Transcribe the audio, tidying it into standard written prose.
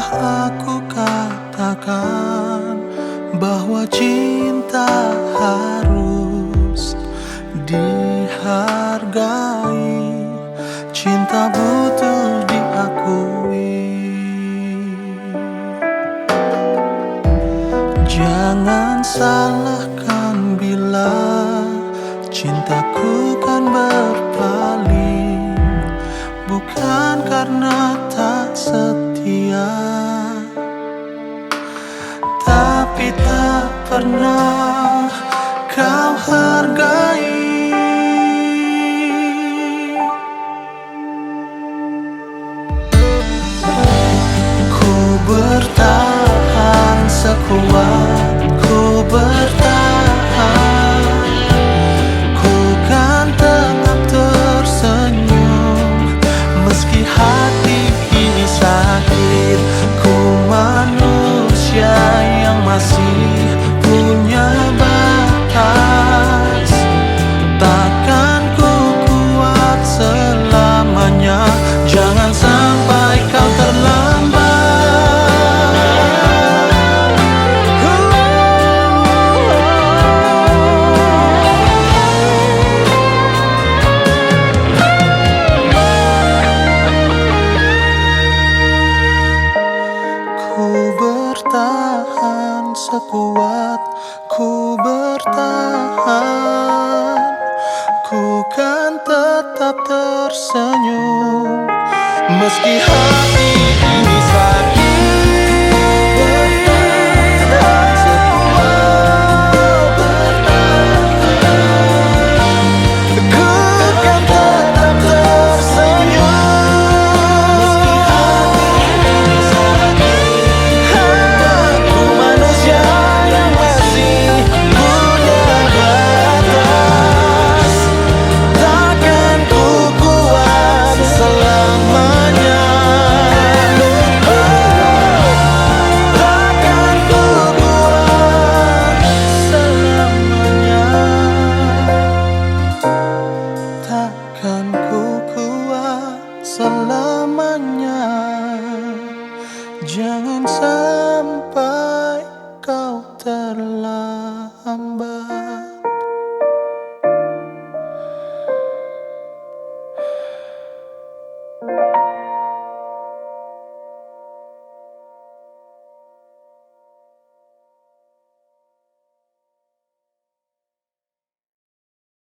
aku katakan bahwa cinta harus dihargai, cinta butuh diakui. Jangan salahkan bila cintaku kan berpaling, bukan karena tak setia, tapi tak pernah kau hargai. Ku bertahan sekuat ku bertahan, ku kan tetap tersenyum meski hati ini sakit. Ku manusia yang masih punya batas, takkan ku kuat selamanya. Jangan sampai kau terlambat. Ku bertahan sekuat ku bertahan, ku kan tetap tersenyum meski hati ini sakit. Bertahan sekuat bertahan, ku kan tetap tersenyum meski hati ini sakit. Aku manusia yang masih punya batas, takkan ku kuat selamanya. Takkan ku kuat selamanya. Takkan ku kuat selamanya. Jangan sampai kau terlambat.